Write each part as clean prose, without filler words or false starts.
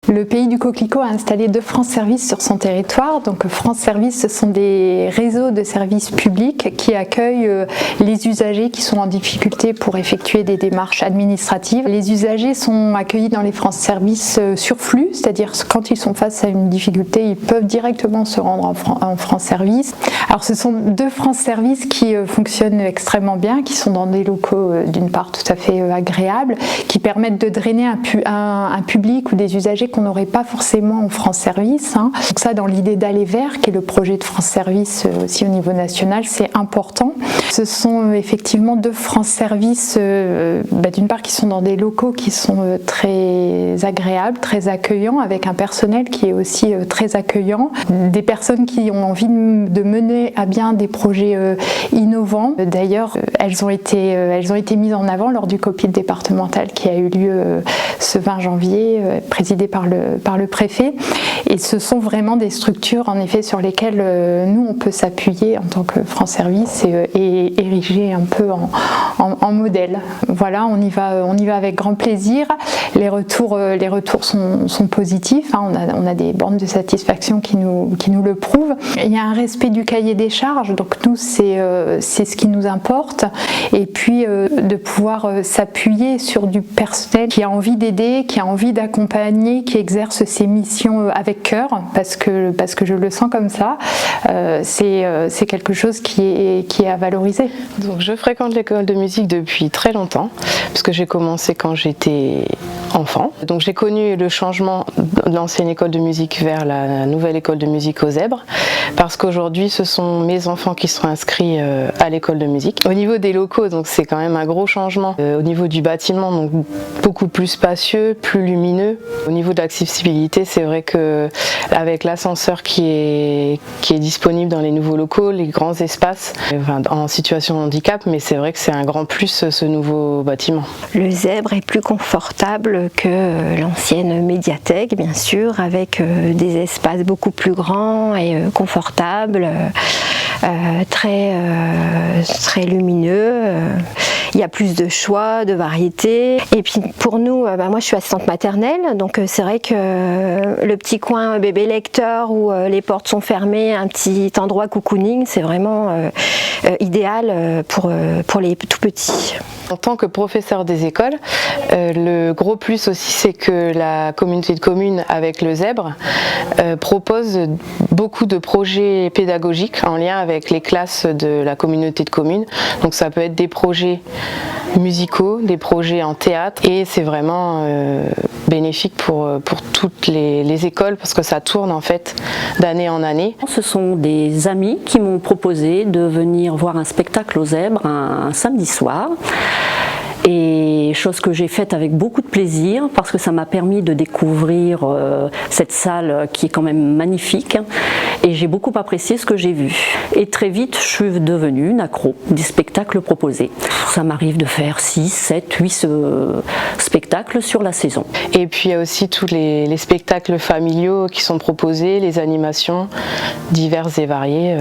Le pays du Coquelicot a installé 2 France Service sur son territoire. Donc France Service, ce sont des réseaux de services publics qui accueillent les usagers qui sont en difficulté pour effectuer des démarches administratives. Les usagers sont accueillis dans les France Service sur flux, c'est-à-dire quand ils sont face à une difficulté, ils peuvent directement se rendre en France Service. Alors ce sont 2 France Service qui fonctionnent extrêmement bien, qui sont dans des locaux d'une part tout à fait agréables, qui permettent de drainer un public ou des usagers qu'on n'aurait pas forcément en France Service. Donc ça, dans l'idée d'aller vers, qui est le projet de France Service aussi au niveau national, c'est important. Ce sont effectivement 2 France Service, d'une part qui sont dans des locaux qui sont très agréables, très accueillants, avec un personnel qui est aussi très accueillant, des personnes qui ont envie de mener à bien des projets innovants. D'ailleurs, elles ont été mises en avant lors du COPIL départemental qui a eu lieu ce 20 janvier, présidé par le préfet. Et ce sont vraiment des structures en effet sur lesquelles nous on peut s'appuyer en tant que France Service et ériger un peu en modèle. Voilà, on y va avec grand plaisir. Les retours sont positifs. On a des bornes de satisfaction qui nous le prouvent. Il y a un respect du cahier des charges, donc nous c'est ce qui nous importe. Et puis de pouvoir s'appuyer sur du personnel qui a envie d'aider, qui a envie d'accompagner, qui exerce ses missions avec cœur, parce que je le sens comme ça. C'est quelque chose qui est à valoriser. Donc je fréquente l'école de musique depuis très longtemps, parce que j'ai commencé quand j'étais enfant. Donc j'ai connu le changement de l'ancienne école de musique vers la nouvelle école de musique aux Zèbres, parce qu'aujourd'hui ce sont mes enfants qui sont inscrits à l'école de musique. Au niveau des locaux, donc c'est quand même un gros changement. Au niveau du bâtiment, donc beaucoup plus spacieux, plus lumineux. Au niveau de l'accessibilité, c'est vrai que avec l'ascenseur qui est disponible dans les nouveaux locaux, les grands espaces, en situation de handicap, mais c'est vrai que c'est un grand plus ce nouveau bâtiment. Le Zèbre est plus confortable que l'ancienne médiathèque, bien sûr, avec des espaces beaucoup plus grands et confortables, très lumineux. Il y a plus de choix, de variétés. Et puis pour nous, moi je suis assistante maternelle, donc c'est vrai que le petit coin bébé lecteur où les portes sont fermées, un petit endroit cocooning, c'est vraiment idéal pour les tout petits. En tant que professeur des écoles, le gros plus aussi c'est que la communauté de communes avec le Zèbre propose beaucoup de projets pédagogiques en lien avec les classes de la communauté de communes. Donc ça peut être des projets musicaux, des projets en théâtre, et c'est vraiment bénéfique pour toutes les écoles parce que ça tourne en fait d'année en année. Ce sont des amis qui m'ont proposé de venir voir un spectacle au Zèbre un samedi soir. Et chose que j'ai faite avec beaucoup de plaisir parce que ça m'a permis de découvrir cette salle qui est quand même magnifique et j'ai beaucoup apprécié ce que j'ai vu. Et très vite je suis devenue une accro des spectacles proposés. Ça m'arrive de faire 6, 7, 8 spectacles sur la saison. Et puis il y a aussi tous les spectacles familiaux qui sont proposés, les animations diverses et variées.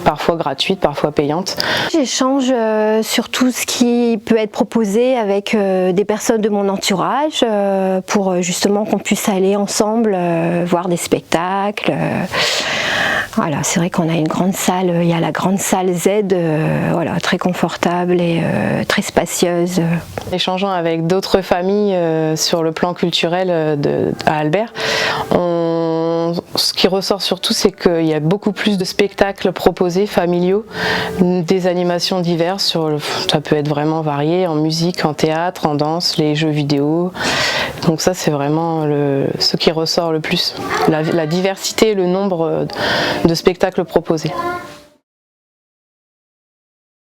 Parfois gratuite, parfois payante. J'échange sur tout ce qui peut être proposé avec des personnes de mon entourage pour justement qu'on puisse aller ensemble voir des spectacles. Voilà, c'est vrai qu'on a une grande salle, il y a la grande salle Z, voilà, très confortable et très spacieuse. Échangeant avec d'autres familles sur le plan culturel à Albert, ce qui ressort surtout, c'est qu'il y a beaucoup plus de spectacles proposés familiaux, des animations diverses, ça peut être vraiment varié, en musique, en théâtre, en danse, les jeux vidéo. Donc ça c'est vraiment ce qui ressort le plus, la diversité et le nombre de spectacles proposés.